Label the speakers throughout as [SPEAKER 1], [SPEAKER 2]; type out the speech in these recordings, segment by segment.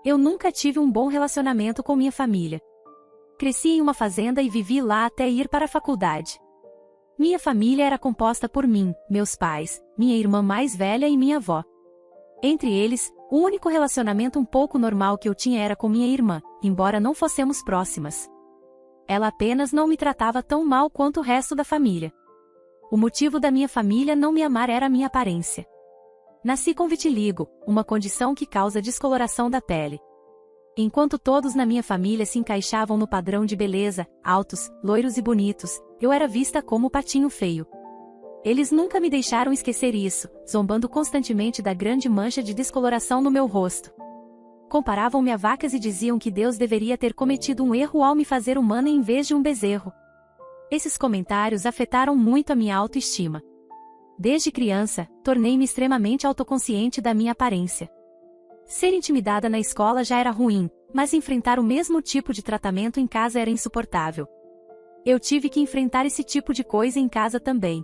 [SPEAKER 1] Eu nunca tive um bom relacionamento com minha família. Cresci em uma fazenda e vivi lá até ir para a faculdade. Minha família era composta por mim, meus pais, minha irmã mais velha e minha avó. Entre eles, o único relacionamento um pouco normal que eu tinha era com minha irmã, embora não fossemos próximas. Ela apenas não me tratava tão mal quanto o resto da família. O motivo da minha família não me amar era a minha aparência. Nasci com vitiligo, uma condição que causa descoloração da pele. Enquanto todos na minha família se encaixavam no padrão de beleza, altos, loiros e bonitos, eu era vista como o patinho feio. Eles nunca me deixaram esquecer isso, zombando constantemente da grande mancha de descoloração no meu rosto. Comparavam-me a vacas e diziam que Deus deveria ter cometido um erro ao me fazer humana em vez de um bezerro. Esses comentários afetaram muito a minha autoestima. Desde criança, tornei-me extremamente autoconsciente da minha aparência. Ser intimidada na escola já era ruim, mas enfrentar o mesmo tipo de tratamento em casa era insuportável. Eu tive que enfrentar esse tipo de coisa em casa também.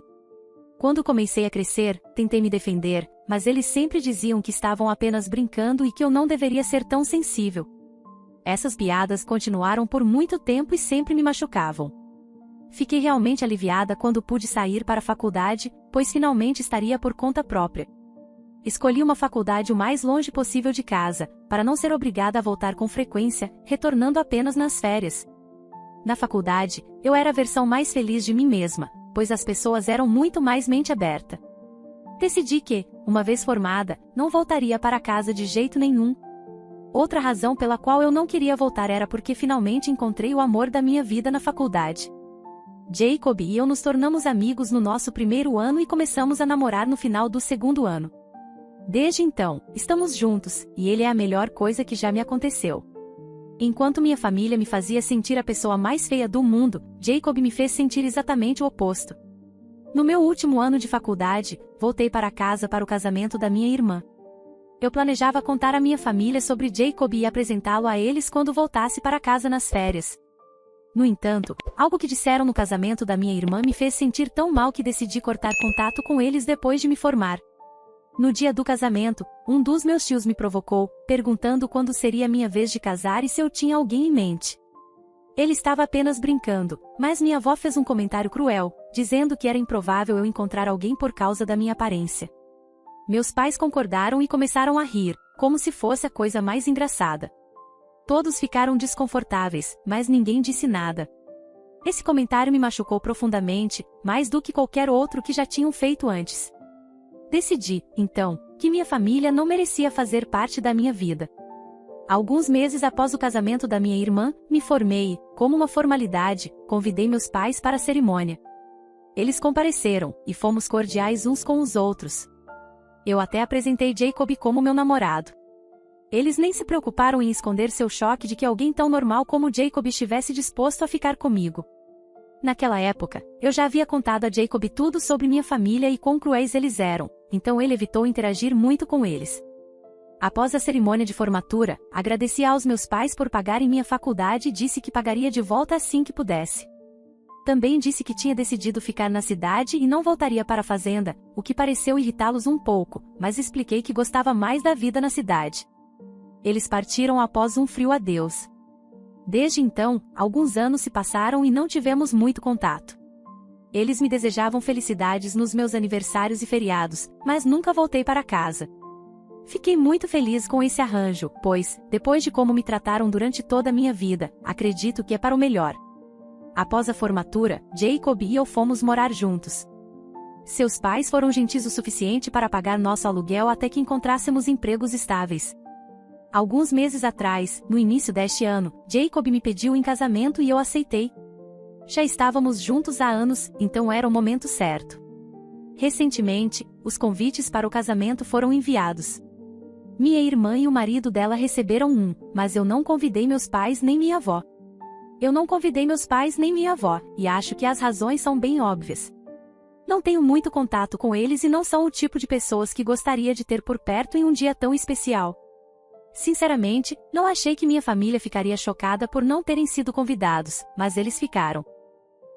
[SPEAKER 1] Quando comecei a crescer, tentei me defender, mas eles sempre diziam que estavam apenas brincando e que eu não deveria ser tão sensível. Essas piadas continuaram por muito tempo e sempre me machucavam. Fiquei realmente aliviada quando pude sair para a faculdade, pois finalmente estaria por conta própria. Escolhi uma faculdade o mais longe possível de casa, para não ser obrigada a voltar com frequência, retornando apenas nas férias. Na faculdade, eu era a versão mais feliz de mim mesma, pois as pessoas eram muito mais mente aberta. Decidi que, uma vez formada, não voltaria para casa de jeito nenhum. Outra razão pela qual eu não queria voltar era porque finalmente encontrei o amor da minha vida na faculdade. Jacob e eu nos tornamos amigos no nosso primeiro ano e começamos a namorar no final do segundo ano. Desde então, estamos juntos, e ele é a melhor coisa que já me aconteceu. Enquanto minha família me fazia sentir a pessoa mais feia do mundo, Jacob me fez sentir exatamente o oposto. No meu último ano de faculdade, voltei para casa para o casamento da minha irmã. Eu planejava contar à minha família sobre Jacob e apresentá-lo a eles quando voltasse para casa nas férias. No entanto, algo que disseram no casamento da minha irmã me fez sentir tão mal que decidi cortar contato com eles depois de me formar. No dia do casamento, um dos meus tios me provocou, perguntando quando seria a minha vez de casar e se eu tinha alguém em mente. Ele estava apenas brincando, mas minha avó fez um comentário cruel, dizendo que era improvável eu encontrar alguém por causa da minha aparência. Meus pais concordaram e começaram a rir, como se fosse a coisa mais engraçada. Todos ficaram desconfortáveis, mas ninguém disse nada. Esse comentário me machucou profundamente, mais do que qualquer outro que já tinham feito antes. Decidi, então, que minha família não merecia fazer parte da minha vida. Alguns meses após o casamento da minha irmã, me formei e, como uma formalidade, convidei meus pais para a cerimônia. Eles compareceram, e fomos cordiais uns com os outros. Eu até apresentei Jacob como meu namorado. Eles nem se preocuparam em esconder seu choque de que alguém tão normal como Jacob estivesse disposto a ficar comigo. Naquela época, eu já havia contado a Jacob tudo sobre minha família e quão cruéis eles eram, então ele evitou interagir muito com eles. Após a cerimônia de formatura, agradeci aos meus pais por pagarem minha faculdade e disse que pagaria de volta assim que pudesse. Também disse que tinha decidido ficar na cidade e não voltaria para a fazenda, o que pareceu irritá-los um pouco, mas expliquei que gostava mais da vida na cidade. Eles partiram após um frio adeus. Desde então, alguns anos se passaram e não tivemos muito contato. Eles me desejavam felicidades nos meus aniversários e feriados, mas nunca voltei para casa. Fiquei muito feliz com esse arranjo, pois, depois de como me trataram durante toda a minha vida, acredito que é para o melhor. Após a formatura, Jacob e eu fomos morar juntos. Seus pais foram gentis o suficiente para pagar nosso aluguel até que encontrássemos empregos estáveis. Alguns meses atrás, no início deste ano, Jacob me pediu em casamento e eu aceitei. Já estávamos juntos há anos, então era o momento certo. Recentemente, os convites para o casamento foram enviados. Minha irmã e o marido dela receberam um, mas eu não convidei meus pais nem minha avó. Eu não convidei meus pais nem minha avó, e acho que as razões são bem óbvias. Não tenho muito contato com eles e não são o tipo de pessoas que gostaria de ter por perto em um dia tão especial. Sinceramente, não achei que minha família ficaria chocada por não terem sido convidados, mas eles ficaram.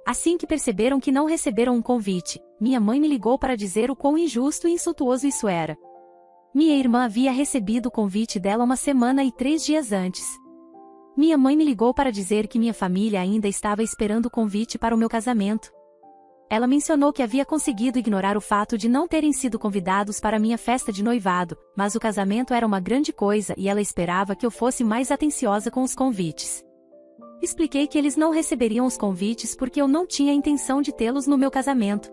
[SPEAKER 1] Assim que perceberam que não receberam um convite, minha mãe me ligou para dizer o quão injusto e insultuoso isso era. Minha irmã havia recebido o convite dela 1 semana e 3 dias antes. Minha mãe me ligou para dizer que minha família ainda estava esperando o convite para o meu casamento. Ela mencionou que havia conseguido ignorar o fato de não terem sido convidados para minha festa de noivado, mas o casamento era uma grande coisa e ela esperava que eu fosse mais atenciosa com os convites. Expliquei que eles não receberiam os convites porque eu não tinha intenção de tê-los no meu casamento.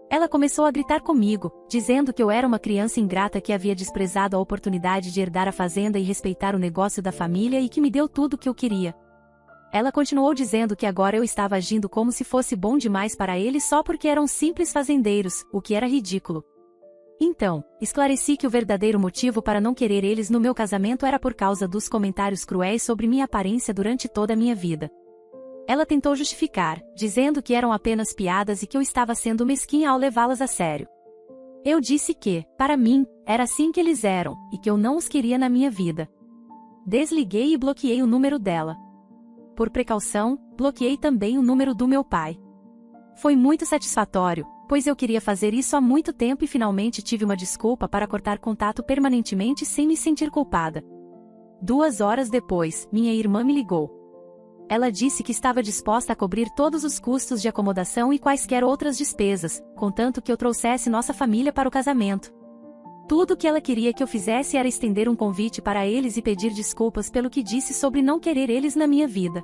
[SPEAKER 1] Ela começou a gritar comigo, dizendo que eu era uma criança ingrata que havia desprezado a oportunidade de herdar a fazenda e respeitar o negócio da família e que me deu tudo o que eu queria. Ela continuou dizendo que agora eu estava agindo como se fosse bom demais para eles só porque eram simples fazendeiros, o que era ridículo. Então, esclareci que o verdadeiro motivo para não querer eles no meu casamento era por causa dos comentários cruéis sobre minha aparência durante toda a minha vida. Ela tentou justificar, dizendo que eram apenas piadas e que eu estava sendo mesquinha ao levá-las a sério. Eu disse que, para mim, era assim que eles eram, e que eu não os queria na minha vida. Desliguei e bloqueei o número dela. Por precaução, bloqueei também o número do meu pai. Foi muito satisfatório, pois eu queria fazer isso há muito tempo e finalmente tive uma desculpa para cortar contato permanentemente sem me sentir culpada. 2 horas depois, minha irmã me ligou. Ela disse que estava disposta a cobrir todos os custos de acomodação e quaisquer outras despesas, contanto que eu trouxesse nossa família para o casamento. Tudo o que ela queria que eu fizesse era estender um convite para eles e pedir desculpas pelo que disse sobre não querer eles na minha vida.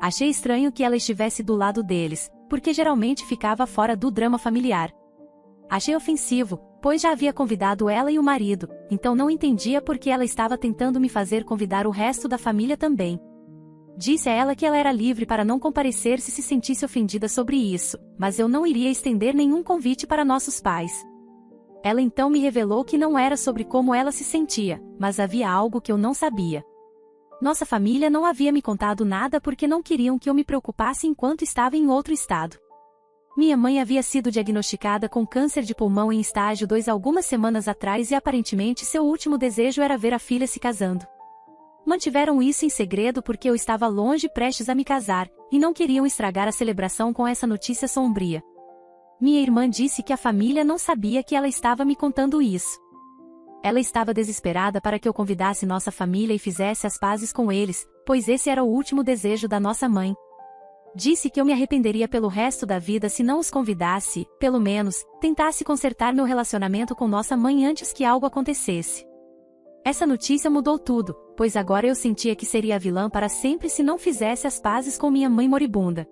[SPEAKER 1] Achei estranho que ela estivesse do lado deles, porque geralmente ficava fora do drama familiar. Achei ofensivo, pois já havia convidado ela e o marido, então não entendia por que ela estava tentando me fazer convidar o resto da família também. Disse a ela que ela era livre para não comparecer se sentisse ofendida sobre isso, mas eu não iria estender nenhum convite para nossos pais. Ela então me revelou que não era sobre como ela se sentia, mas havia algo que eu não sabia. Nossa família não havia me contado nada porque não queriam que eu me preocupasse enquanto estava em outro estado. Minha mãe havia sido diagnosticada com câncer de pulmão em estágio 2 algumas semanas atrás e aparentemente seu último desejo era ver a filha se casando. Mantiveram isso em segredo porque eu estava longe prestes a me casar, e não queriam estragar a celebração com essa notícia sombria. Minha irmã disse que a família não sabia que ela estava me contando isso. Ela estava desesperada para que eu convidasse nossa família e fizesse as pazes com eles, pois esse era o último desejo da nossa mãe. Disse que eu me arrependeria pelo resto da vida se não os convidasse, pelo menos, tentasse consertar meu relacionamento com nossa mãe antes que algo acontecesse. Essa notícia mudou tudo, pois agora eu sentia que seria a vilã para sempre se não fizesse as pazes com minha mãe moribunda.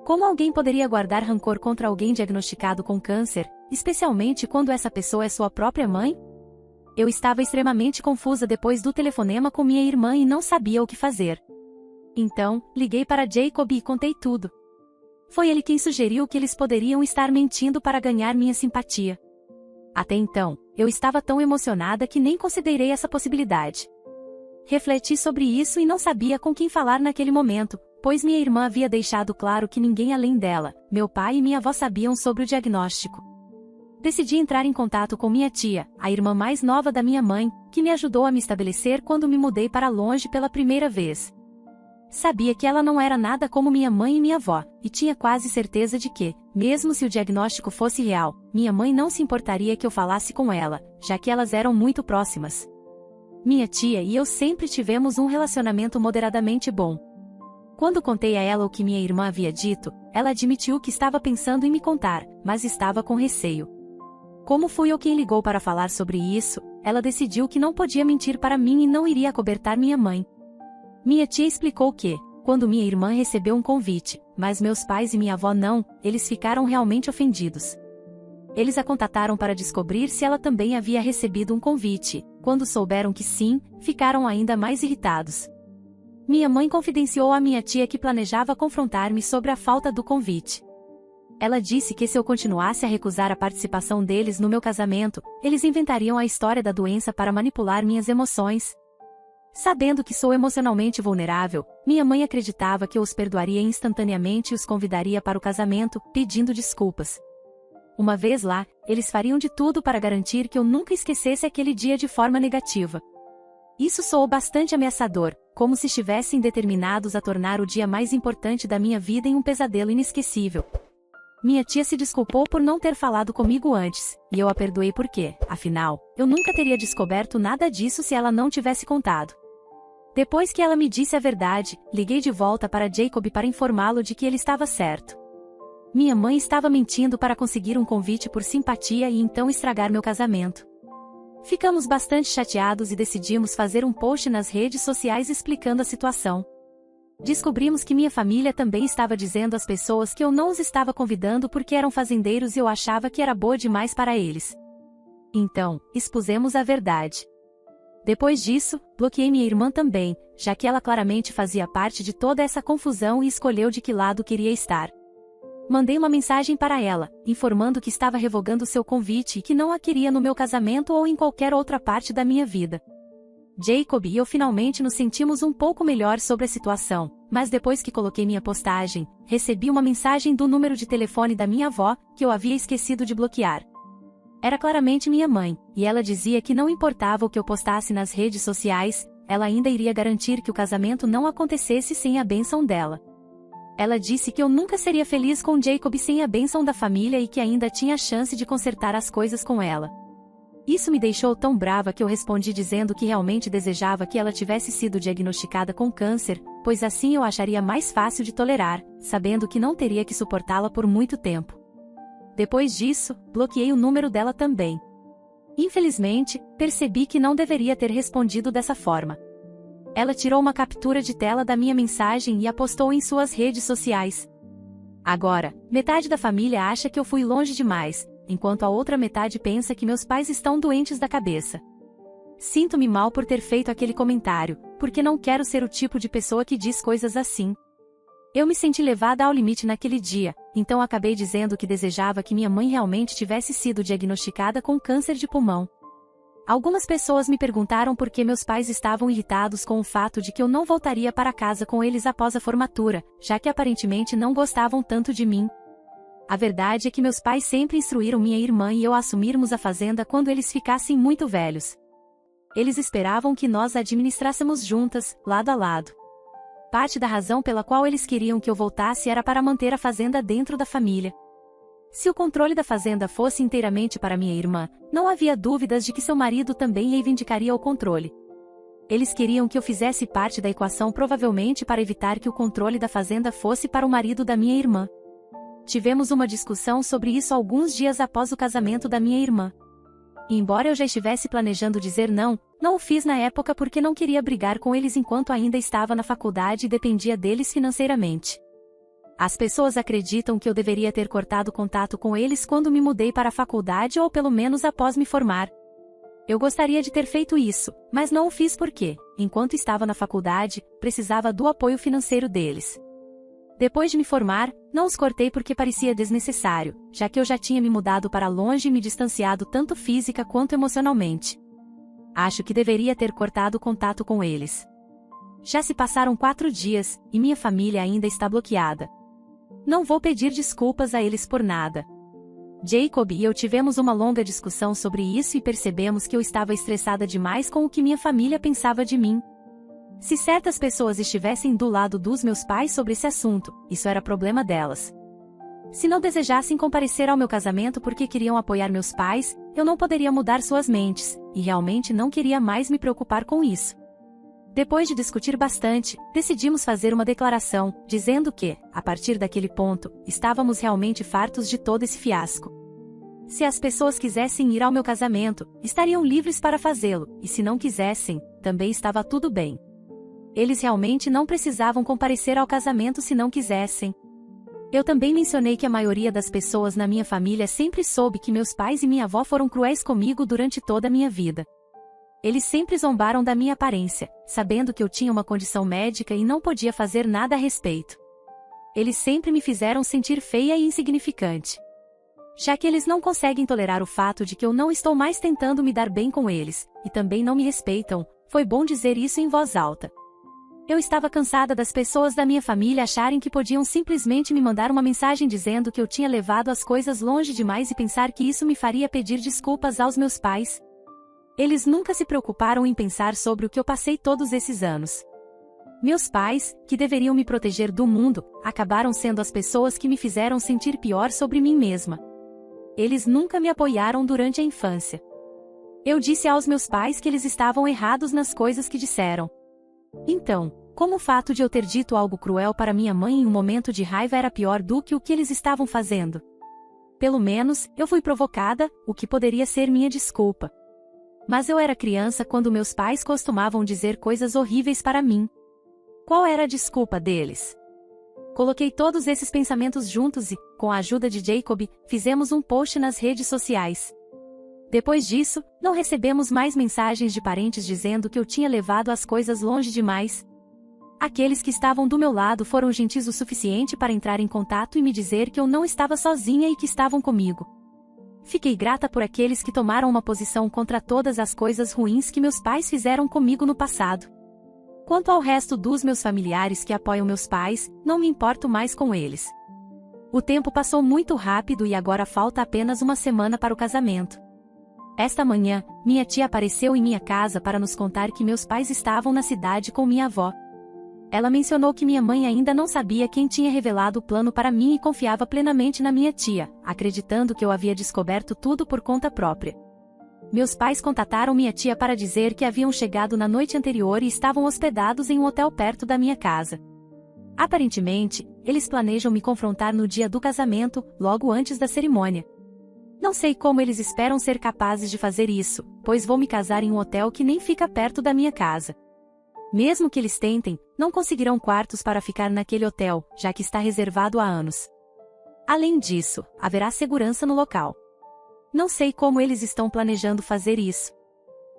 [SPEAKER 1] Como alguém poderia guardar rancor contra alguém diagnosticado com câncer, especialmente quando essa pessoa é sua própria mãe? Eu estava extremamente confusa depois do telefonema com minha irmã e não sabia o que fazer. Então, liguei para Jacob e contei tudo. Foi ele quem sugeriu que eles poderiam estar mentindo para ganhar minha simpatia. Até então, eu estava tão emocionada que nem considerei essa possibilidade. Refleti sobre isso e não sabia com quem falar naquele momento, pois minha irmã havia deixado claro que ninguém além dela, meu pai e minha avó sabiam sobre o diagnóstico. Decidi entrar em contato com minha tia, a irmã mais nova da minha mãe, que me ajudou a me estabelecer quando me mudei para longe pela primeira vez. Sabia que ela não era nada como minha mãe e minha avó, e tinha quase certeza de que, mesmo se o diagnóstico fosse real, minha mãe não se importaria que eu falasse com ela, já que elas eram muito próximas. Minha tia e eu sempre tivemos um relacionamento moderadamente bom. Quando contei a ela o que minha irmã havia dito, ela admitiu que estava pensando em me contar, mas estava com receio. Como fui eu quem ligou para falar sobre isso, ela decidiu que não podia mentir para mim e não iria acobertar minha mãe. Minha tia explicou que, quando minha irmã recebeu um convite, mas meus pais e minha avó não, eles ficaram realmente ofendidos. Eles a contataram para descobrir se ela também havia recebido um convite. Quando souberam que sim, ficaram ainda mais irritados. Minha mãe confidenciou à minha tia que planejava confrontar-me sobre a falta do convite. Ela disse que se eu continuasse a recusar a participação deles no meu casamento, eles inventariam a história da doença para manipular minhas emoções. Sabendo que sou emocionalmente vulnerável, minha mãe acreditava que eu os perdoaria instantaneamente e os convidaria para o casamento, pedindo desculpas. Uma vez lá, eles fariam de tudo para garantir que eu nunca esquecesse aquele dia de forma negativa. Isso soou bastante ameaçador, como se estivessem determinados a tornar o dia mais importante da minha vida em um pesadelo inesquecível. Minha tia se desculpou por não ter falado comigo antes, e eu a perdoei porque, afinal, eu nunca teria descoberto nada disso se ela não tivesse contado. Depois que ela me disse a verdade, liguei de volta para Jacob para informá-lo de que ele estava certo. Minha mãe estava mentindo para conseguir um convite por simpatia e então estragar meu casamento. Ficamos bastante chateados e decidimos fazer um post nas redes sociais explicando a situação. Descobrimos que minha família também estava dizendo às pessoas que eu não os estava convidando porque eram fazendeiros e eu achava que era boa demais para eles. Então, expusemos a verdade. Depois disso, bloqueei minha irmã também, já que ela claramente fazia parte de toda essa confusão e escolheu de que lado queria estar. Mandei uma mensagem para ela, informando que estava revogando seu convite e que não a queria no meu casamento ou em qualquer outra parte da minha vida. Jacob e eu finalmente nos sentimos um pouco melhor sobre a situação, mas depois que coloquei minha postagem, recebi uma mensagem do número de telefone da minha avó, que eu havia esquecido de bloquear. Era claramente minha mãe, e ela dizia que não importava o que eu postasse nas redes sociais, ela ainda iria garantir que o casamento não acontecesse sem a bênção dela. Ela disse que eu nunca seria feliz com Jacob sem a bênção da família e que ainda tinha chance de consertar as coisas com ela. Isso me deixou tão brava que eu respondi dizendo que realmente desejava que ela tivesse sido diagnosticada com câncer, pois assim eu acharia mais fácil de tolerar, sabendo que não teria que suportá-la por muito tempo. Depois disso, bloqueei o número dela também. Infelizmente, percebi que não deveria ter respondido dessa forma. Ela tirou uma captura de tela da minha mensagem e a postou em suas redes sociais. Agora, metade da família acha que eu fui longe demais, enquanto a outra metade pensa que meus pais estão doentes da cabeça. Sinto-me mal por ter feito aquele comentário, porque não quero ser o tipo de pessoa que diz coisas assim. Eu me senti levada ao limite naquele dia, então acabei dizendo que desejava que minha mãe realmente tivesse sido diagnosticada com câncer de pulmão. Algumas pessoas me perguntaram por que meus pais estavam irritados com o fato de que eu não voltaria para casa com eles após a formatura, já que aparentemente não gostavam tanto de mim. A verdade é que meus pais sempre instruíram minha irmã e eu a assumirmos a fazenda quando eles ficassem muito velhos. Eles esperavam que nós a administrássemos juntas, lado a lado. Parte da razão pela qual eles queriam que eu voltasse era para manter a fazenda dentro da família. Se o controle da fazenda fosse inteiramente para minha irmã, não havia dúvidas de que seu marido também reivindicaria o controle. Eles queriam que eu fizesse parte da equação provavelmente para evitar que o controle da fazenda fosse para o marido da minha irmã. Tivemos uma discussão sobre isso alguns dias após o casamento da minha irmã. E embora eu já estivesse planejando dizer não, não o fiz na época porque não queria brigar com eles enquanto ainda estava na faculdade e dependia deles financeiramente. As pessoas acreditam que eu deveria ter cortado contato com eles quando me mudei para a faculdade ou pelo menos após me formar. Eu gostaria de ter feito isso, mas não o fiz porque, enquanto estava na faculdade, precisava do apoio financeiro deles. Depois de me formar, não os cortei porque parecia desnecessário, já que eu já tinha me mudado para longe e me distanciado tanto física quanto emocionalmente. Acho que deveria ter cortado contato com eles. Já se passaram 4 dias, e minha família ainda está bloqueada. Não vou pedir desculpas a eles por nada. Jacob e eu tivemos uma longa discussão sobre isso e percebemos que eu estava estressada demais com o que minha família pensava de mim. Se certas pessoas estivessem do lado dos meus pais sobre esse assunto, isso era problema delas. Se não desejassem comparecer ao meu casamento porque queriam apoiar meus pais, eu não poderia mudar suas mentes, e realmente não queria mais me preocupar com isso. Depois de discutir bastante, decidimos fazer uma declaração, dizendo que, a partir daquele ponto, estávamos realmente fartos de todo esse fiasco. Se as pessoas quisessem ir ao meu casamento, estariam livres para fazê-lo, e se não quisessem, também estava tudo bem. Eles realmente não precisavam comparecer ao casamento se não quisessem. Eu também mencionei que a maioria das pessoas na minha família sempre soube que meus pais e minha avó foram cruéis comigo durante toda a minha vida. Eles sempre zombaram da minha aparência, sabendo que eu tinha uma condição médica e não podia fazer nada a respeito. Eles sempre me fizeram sentir feia e insignificante. Já que eles não conseguem tolerar o fato de que eu não estou mais tentando me dar bem com eles, e também não me respeitam, foi bom dizer isso em voz alta. Eu estava cansada das pessoas da minha família acharem que podiam simplesmente me mandar uma mensagem dizendo que eu tinha levado as coisas longe demais e pensar que isso me faria pedir desculpas aos meus pais. Eles nunca se preocuparam em pensar sobre o que eu passei todos esses anos. Meus pais, que deveriam me proteger do mundo, acabaram sendo as pessoas que me fizeram sentir pior sobre mim mesma. Eles nunca me apoiaram durante a infância. Eu disse aos meus pais que eles estavam errados nas coisas que disseram. Então, como o fato de eu ter dito algo cruel para minha mãe em um momento de raiva era pior do que o que eles estavam fazendo? Pelo menos, eu fui provocada, o que poderia ser minha desculpa. Mas eu era criança quando meus pais costumavam dizer coisas horríveis para mim. Qual era a desculpa deles? Coloquei todos esses pensamentos juntos e, com a ajuda de Jacob, fizemos um post nas redes sociais. Depois disso, não recebemos mais mensagens de parentes dizendo que eu tinha levado as coisas longe demais. Aqueles que estavam do meu lado foram gentis o suficiente para entrar em contato e me dizer que eu não estava sozinha e que estavam comigo. Fiquei grata por aqueles que tomaram uma posição contra todas as coisas ruins que meus pais fizeram comigo no passado. Quanto ao resto dos meus familiares que apoiam meus pais, não me importo mais com eles. O tempo passou muito rápido e agora falta apenas uma semana para o casamento. Esta manhã, minha tia apareceu em minha casa para nos contar que meus pais estavam na cidade com minha avó. Ela mencionou que minha mãe ainda não sabia quem tinha revelado o plano para mim e confiava plenamente na minha tia, acreditando que eu havia descoberto tudo por conta própria. Meus pais contataram minha tia para dizer que haviam chegado na noite anterior e estavam hospedados em um hotel perto da minha casa. Aparentemente, eles planejam me confrontar no dia do casamento, logo antes da cerimônia. Não sei como eles esperam ser capazes de fazer isso, pois vou me casar em um hotel que nem fica perto da minha casa. Mesmo que eles tentem, não conseguirão quartos para ficar naquele hotel, já que está reservado há anos. Além disso, haverá segurança no local. Não sei como eles estão planejando fazer isso.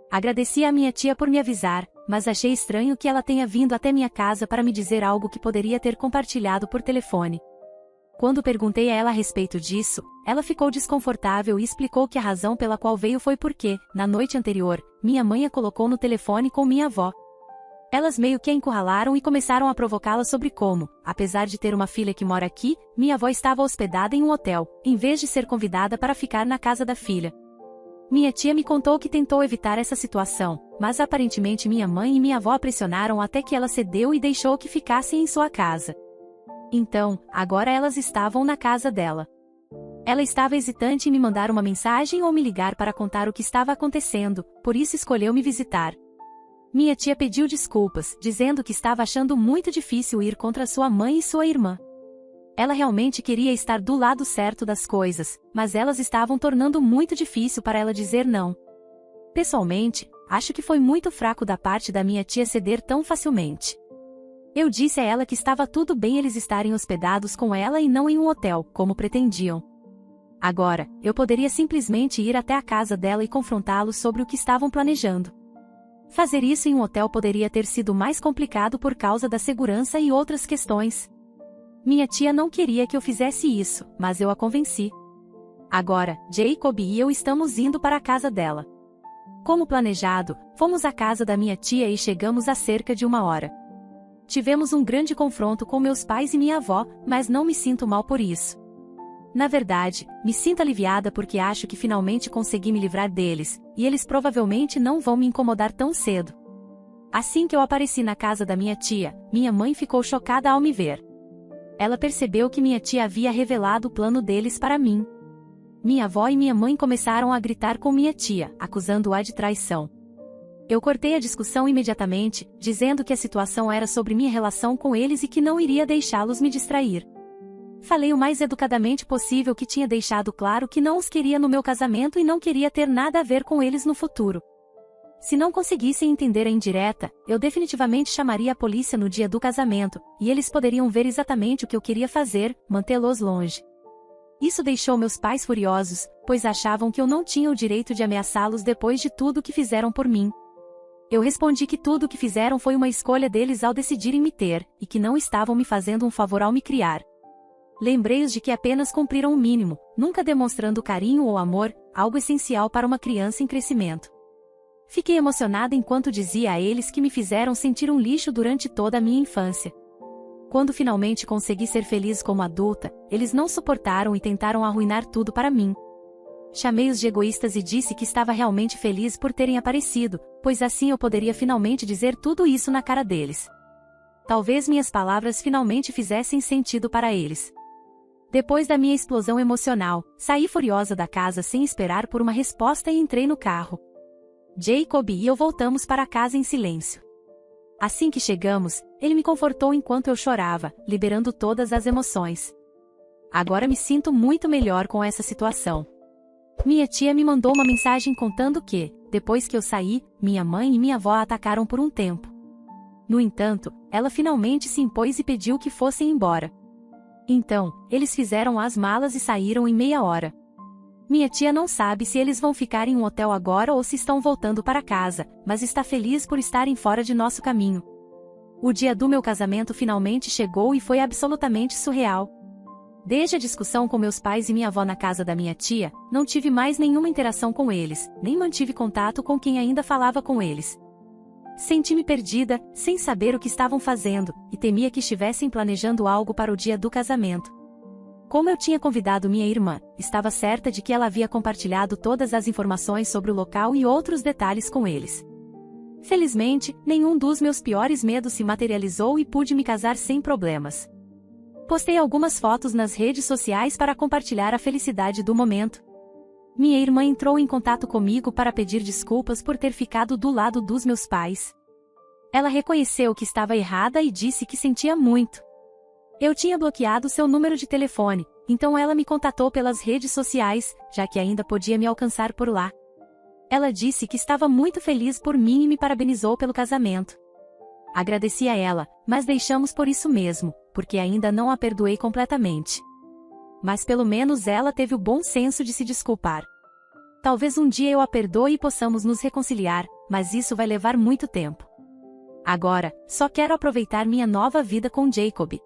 [SPEAKER 1] Agradeci à minha tia por me avisar, mas achei estranho que ela tenha vindo até minha casa para me dizer algo que poderia ter compartilhado por telefone. Quando perguntei a ela a respeito disso, ela ficou desconfortável e explicou que a razão pela qual veio foi porque, na noite anterior, minha mãe a colocou no telefone com minha avó. Elas meio que a encurralaram e começaram a provocá-la sobre como, apesar de ter uma filha que mora aqui, minha avó estava hospedada em um hotel, em vez de ser convidada para ficar na casa da filha. Minha tia me contou que tentou evitar essa situação, mas aparentemente minha mãe e minha avó a pressionaram até que ela cedeu e deixou que ficassem em sua casa. Então, agora elas estavam na casa dela. Ela estava hesitante em me mandar uma mensagem ou me ligar para contar o que estava acontecendo, por isso escolheu me visitar. Minha tia pediu desculpas, dizendo que estava achando muito difícil ir contra sua mãe e sua irmã. Ela realmente queria estar do lado certo das coisas, mas elas estavam tornando muito difícil para ela dizer não. Pessoalmente, acho que foi muito fraco da parte da minha tia ceder tão facilmente. Eu disse a ela que estava tudo bem eles estarem hospedados com ela e não em um hotel, como pretendiam. Agora, eu poderia simplesmente ir até a casa dela e confrontá-los sobre o que estavam planejando. Fazer isso em um hotel poderia ter sido mais complicado por causa da segurança e outras questões. Minha tia não queria que eu fizesse isso, mas eu a convenci. Agora, Jacob e eu estamos indo para a casa dela. Como planejado, fomos à casa da minha tia e chegamos há cerca de 1 hora. Tivemos um grande confronto com meus pais e minha avó, mas não me sinto mal por isso. Na verdade, me sinto aliviada porque acho que finalmente consegui me livrar deles, e eles provavelmente não vão me incomodar tão cedo. Assim que eu apareci na casa da minha tia, minha mãe ficou chocada ao me ver. Ela percebeu que minha tia havia revelado o plano deles para mim. Minha avó e minha mãe começaram a gritar com minha tia, acusando-a de traição. Eu cortei a discussão imediatamente, dizendo que a situação era sobre minha relação com eles e que não iria deixá-los me distrair. Falei o mais educadamente possível que tinha deixado claro que não os queria no meu casamento e não queria ter nada a ver com eles no futuro. Se não conseguissem entender a indireta, eu definitivamente chamaria a polícia no dia do casamento, e eles poderiam ver exatamente o que eu queria fazer, mantê-los longe. Isso deixou meus pais furiosos, pois achavam que eu não tinha o direito de ameaçá-los depois de tudo o que fizeram por mim. Eu respondi que tudo o que fizeram foi uma escolha deles ao decidirem me ter, e que não estavam me fazendo um favor ao me criar. Lembrei-os de que apenas cumpriram o mínimo, nunca demonstrando carinho ou amor, algo essencial para uma criança em crescimento. Fiquei emocionada enquanto dizia a eles que me fizeram sentir um lixo durante toda a minha infância. Quando finalmente consegui ser feliz como adulta, eles não suportaram e tentaram arruinar tudo para mim. Chamei-os de egoístas e disse que estava realmente feliz por terem aparecido, pois assim eu poderia finalmente dizer tudo isso na cara deles. Talvez minhas palavras finalmente fizessem sentido para eles. Depois da minha explosão emocional, saí furiosa da casa sem esperar por uma resposta e entrei no carro. Jacob e eu voltamos para casa em silêncio. Assim que chegamos, ele me confortou enquanto eu chorava, liberando todas as emoções. Agora me sinto muito melhor com essa situação. Minha tia me mandou uma mensagem contando que, depois que eu saí, minha mãe e minha avó a atacaram por um tempo. No entanto, ela finalmente se impôs e pediu que fossem embora. Então, eles fizeram as malas e saíram em meia hora. Minha tia não sabe se eles vão ficar em um hotel agora ou se estão voltando para casa, mas está feliz por estarem fora de nosso caminho. O dia do meu casamento finalmente chegou e foi absolutamente surreal. Desde a discussão com meus pais e minha avó na casa da minha tia, não tive mais nenhuma interação com eles, nem mantive contato com quem ainda falava com eles. Senti-me perdida, sem saber o que estavam fazendo, e temia que estivessem planejando algo para o dia do casamento. Como eu tinha convidado minha irmã, estava certa de que ela havia compartilhado todas as informações sobre o local e outros detalhes com eles. Felizmente, nenhum dos meus piores medos se materializou e pude me casar sem problemas. Postei algumas fotos nas redes sociais para compartilhar a felicidade do momento. Minha irmã entrou em contato comigo para pedir desculpas por ter ficado do lado dos meus pais. Ela reconheceu que estava errada e disse que sentia muito. Eu tinha bloqueado seu número de telefone, então ela me contatou pelas redes sociais, já que ainda podia me alcançar por lá. Ela disse que estava muito feliz por mim e me parabenizou pelo casamento. Agradeci a ela, mas deixamos por isso mesmo, porque ainda não a perdoei completamente. Mas pelo menos ela teve o bom senso de se desculpar. Talvez um dia eu a perdoe e possamos nos reconciliar, mas isso vai levar muito tempo. Agora, só quero aproveitar minha nova vida com Jacob.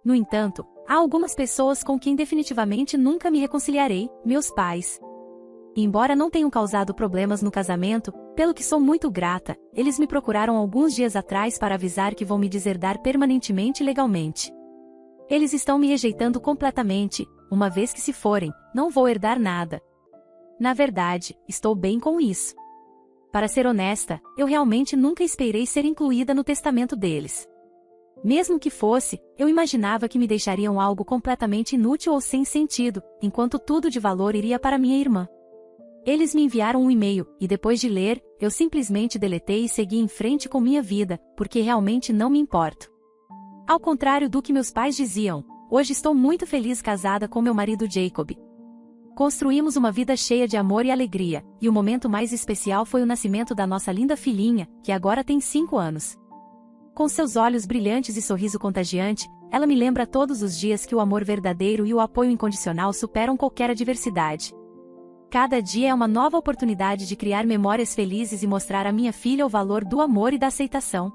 [SPEAKER 1] No entanto, há algumas pessoas com quem definitivamente nunca me reconciliarei, meus pais. Embora não tenham causado problemas no casamento, pelo que sou muito grata, eles me procuraram alguns dias atrás para avisar que vão me deserdar permanentemente e legalmente. Eles estão me rejeitando completamente, uma vez que se forem, não vou herdar nada. Na verdade, estou bem com isso. Para ser honesta, eu realmente nunca esperei ser incluída no testamento deles. Mesmo que fosse, eu imaginava que me deixariam algo completamente inútil ou sem sentido, enquanto tudo de valor iria para minha irmã. Eles me enviaram um e-mail, e depois de ler, eu simplesmente deletei e segui em frente com minha vida, porque realmente não me importo. Ao contrário do que meus pais diziam, hoje estou muito feliz casada com meu marido Jacob. Construímos uma vida cheia de amor e alegria, e o momento mais especial foi o nascimento da nossa linda filhinha, que agora tem 5 anos. Com seus olhos brilhantes e sorriso contagiante, ela me lembra todos os dias que o amor verdadeiro e o apoio incondicional superam qualquer adversidade. Cada dia é uma nova oportunidade de criar memórias felizes e mostrar à minha filha o valor do amor e da aceitação.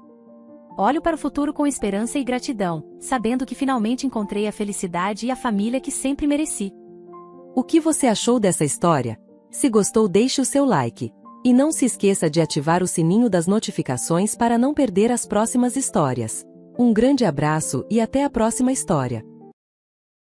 [SPEAKER 1] Olho para o futuro com esperança e gratidão, sabendo que finalmente encontrei a felicidade e a família que sempre mereci.
[SPEAKER 2] O que você achou dessa história? Se gostou, deixe o seu like. E não se esqueça de ativar o sininho das notificações para não perder as próximas histórias. Um grande abraço e até a próxima história.